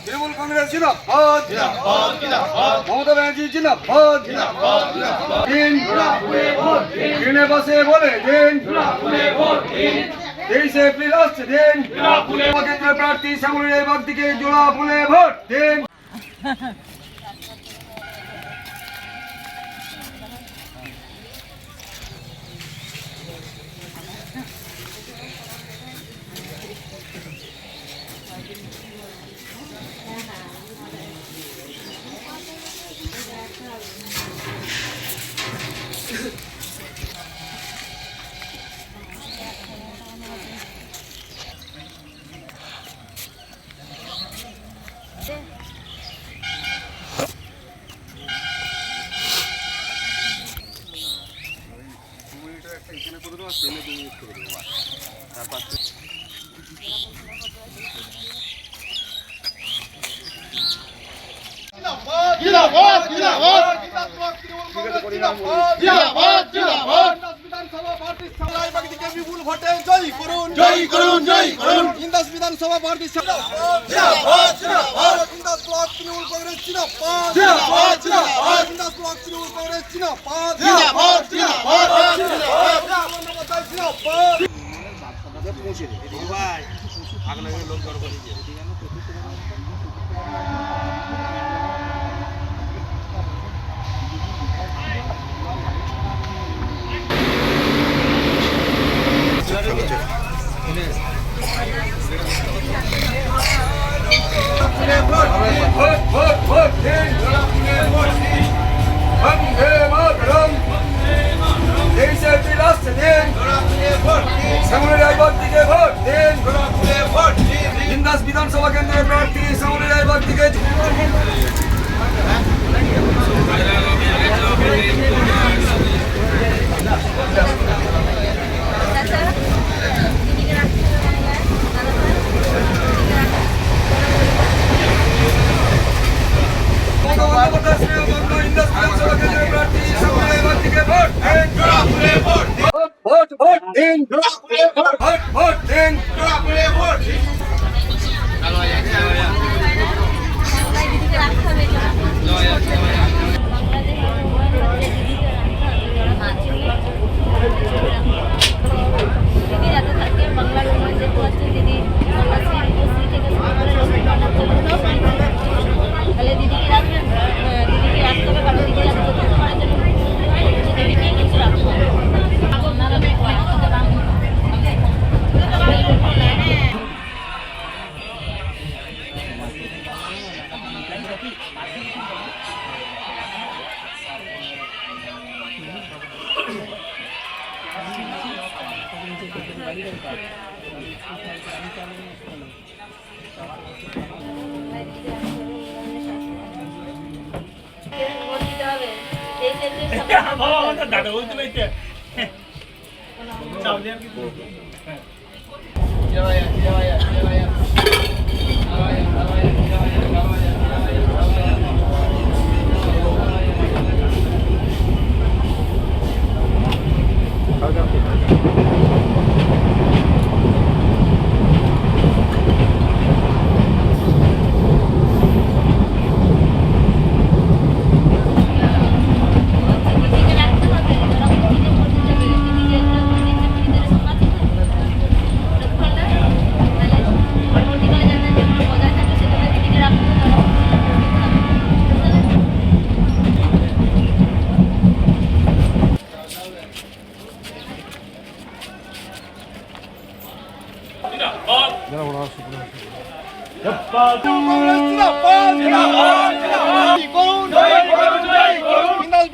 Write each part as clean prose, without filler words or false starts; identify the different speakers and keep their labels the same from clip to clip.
Speaker 1: তৃণমূল কংগ্রেস জিন্দাবাদ, মমতা ব্যানার্জি জিন্দাবাদ। ট্রেনে বাসে বলে দিন 23 এপ্রিল আসছে দিন, কেন্দ্রের প্রার্থী শ্যামলী রায় দিকে জোড়া ফুলে ভোট দিন। এখানে করে দেওয়া ট্রেনে 2 মিনিট করে দেবো, তারপর বিপুল ভোটে জয় করুন, জয় করুন, জয় করুন। ইন্দাস বিধানসভা প্রার্থী জিন্দাবাদ, জিন্দাবাদ। ইন্দাস ব্লক তৃণমূল কংগ্রেস জিন্দাবাদ, জিন্দাবাদ, জিন্দাবাদ। ইন্দাস ব্লক তৃণমূল কংগ্রেস জিন্দাবাদ, জিন্দাবাদ, জিন্দাবাদ, জিন্দাবাদ। পৌঁছে দে ভাই, আগ লাগে লোক জড় করে দিয়ে বিধানসভা কেন্দ্রের প্রার্থী শ্যামলী রায় দিকে ভোট ভোট দিন, ভোট ভোট দিন।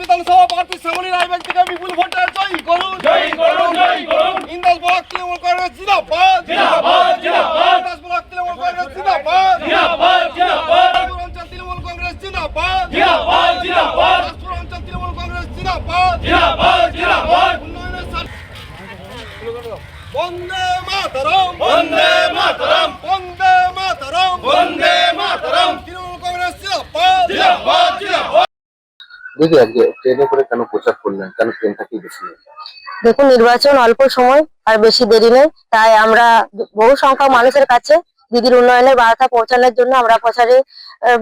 Speaker 1: বিধানসভা প্রার্থী শ্যামলী রায় থেকে বিপুল ভোটে জয় করুন, জয় করুন, জয় করুন। ইন্দাস ব্লক তৃণমূল কংগ্রেস জিন্দাবাদ, জিন্দাবাদ, জিন্দাবাদ। ইন্দাস ব্লক তৃণমূল কংগ্রেস জিন্দাবাদ, জিন্দাবাদ, জিন্দাবাদ। অঞ্চল তৃণমূল কংগ্রেস জিন্দাবাদ, জিন্দাবাদ, জিন্দাবাদ। অঞ্চল তৃণমূল কংগ্রেস জিন্দাবাদ, জিন্দাবাদ, জিন্দাবাদ। উন্নয়নের বন্দে মাতরম, বন্দে মাতরম, বন্দে মাতরম, বন্দে মাতরম। তৃণমূল কংগ্রেস জিন্দাবাদ, জিন্দাবাদ, জিন্দাবাদ।
Speaker 2: দিদি, আজকে ট্রেনে করে কেন প্রচার করলেন, কেন ট্রেনটাকেই বেছে নিলেন?
Speaker 3: দেখুন, নির্বাচন অল্প সময় আর বেশি দেরি নেই, তাই আমরা বহু সংখ্যক মানুষের কাছে দিদির উন্নয়নের বার্তা পৌঁছানোর জন্য আমরা প্রচারে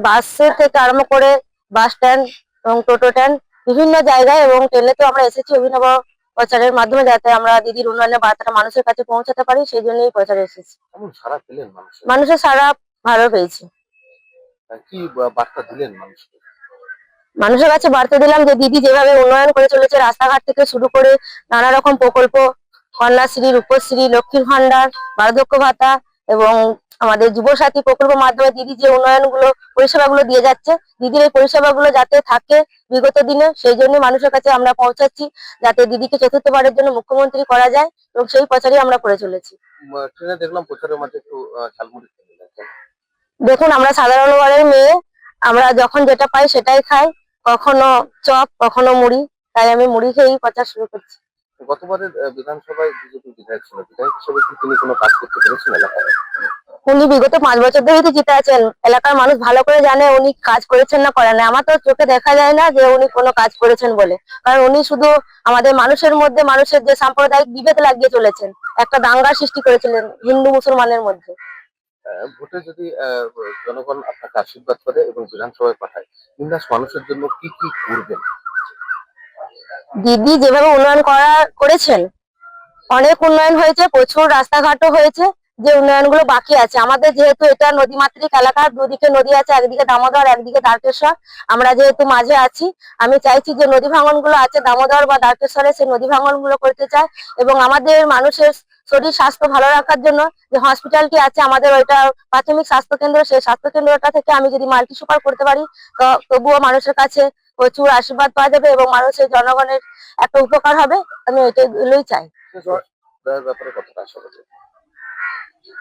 Speaker 3: বাসের থেকে আরম্ভ করে বাস স্ট্যান্ড এবং টোটো স্ট্যান্ড বিভিন্ন জায়গায় এবং ট্রেনে তো আমরা এসেছি অভিনব প্রচারের মাধ্যমে, যাতে আমরা দিদির উন্নয়নের বার্তাটা মানুষের কাছে পৌঁছাতে পারি, সেই জন্যই প্রচারে এসেছি।
Speaker 2: কেমন সাড়া পেলেন মানুষের?
Speaker 3: মানুষের সারা ভালো পেয়েছি।
Speaker 2: কি বার্তা দিলেন মানুষকে?
Speaker 3: মানুষের কাছে বার্তা দিলাম যে দিদি যেভাবে উন্নয়ন করে চলেছে, রাস্তাঘাট থেকে শুরু করে নানা রকম প্রকল্প, কন্যাশ্রী, রূপশ্রী, লক্ষ্মীর ভান্ডার, বার্ধক্য ভাতা এবং আমাদের যুবসাথী প্রকল্পের মাধ্যমে দিদি যে উন্নয়নগুলো পরিষেবাগুলো দিয়ে যাচ্ছে, দিদির এই পরিষেবাগুলো যাতে থাকে বিগত দিনে, সেই জন্য মানুষের কাছে আমরা পৌঁছাচ্ছি, যাতে দিদিকে চতুর্থবারের জন্য মুখ্যমন্ত্রী করা যায়, এবং সেই প্রচারই আমরা করে চলেছি।
Speaker 2: ট্রেনে দেখলাম প্রচারের মাঝে একটু ঝালমুড়ি খেয়ে নিলেন, কেন?
Speaker 3: দেখুন, আমরা সাধারণ ঘরের মেয়ে, আমরা যখন যেটা পাই সেটাই খাই, কখনো চপ কখনো মুড়ি, তাই আমি মুড়ি খেয়েই প্রচার শুরু করছি।
Speaker 2: গতবারের বিধানসভায় বিজেপি বিধায়ক ছিল, বিধায়ক হিসেবে কি তিনি কোনো কাজ করতে পেরেছেন এলাকায়?
Speaker 3: উনি বিগত 5 বছর ধরেই তো জিতে আছেন, এলাকার মানুষ ভালো করে জানে উনি কাজ করেছেন না করেন না। আমার তো চোখে দেখা যায় না যে উনি কোনো কাজ করেছেন বলে, কারণ উনি শুধু আমাদের মানুষের মধ্যে মানুষের যে সাম্প্রদায়িক বিভেদ লাগিয়ে চলেছেন, একটা দাঙ্গা সৃষ্টি করেছিলেন হিন্দু মুসলমানের মধ্যে।
Speaker 2: ভোটে যদি জনগণ আপনাকে আশীর্বাদ করে এবং বিধানসভায় পাঠায়, বিন্দাস মানুষের জন্য কি কি করবেন?
Speaker 3: দিদি যেভাবে উন্নয়ন করেছেন, অনেক উন্নয়ন হয়েছে, প্রচুর রাস্তাঘাটও হয়েছে, যে উন্নয়নগুলো বাকি আছে আমাদের, যেহেতু এটা নদীমাতৃক এলাকা, দুদিকে নদী আছে, একদিকে দামোদর একদিকে দ্বারকেশ্বর, আমরা যেহেতু মাঝে আছি, আমি চাইছি যে নদী ভাঙনগুলো আছে দামোদর বা দ্বারকেশ্বরে, সেই নদী ভাঙনগুলো করতে চাই, এবং আমাদের মানুষের শরীর স্বাস্থ্য ভালো রাখার জন্য যে হসপিটালটি আছে আমাদের, ওইটা প্রাথমিক স্বাস্থ্য কেন্দ্র, সেই স্বাস্থ্য কেন্দ্রটা থেকে আমি যদি মাল্টি সুপার করতে পারি, তো তবুও মানুষের কাছে প্রচুর আশীর্বাদ পাওয়া যাবে এবং মানুষের জনগণের একটা উপকার হবে। আমি এটাই চাই।
Speaker 2: ব্যাপারে কতটা আশা করছেন?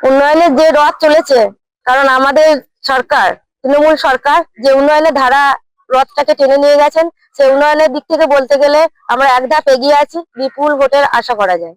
Speaker 3: উন্নয়নের যে রথ চলেছে, কারণ আমাদের সরকার, তৃণমূল সরকার, যে উন্নয়নের ধারা রথটাকে টেনে নিয়ে গেছেন, সেই উন্নয়নের দিক থেকে বলতে গেলে আমরা এক ধাপ এগিয়ে আছি, বিপুল ভোটের আশা করা যায়।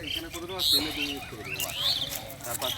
Speaker 1: এখানে করে দেবো, ট্রেনে 2 মিনিট করে দেবো। তারপর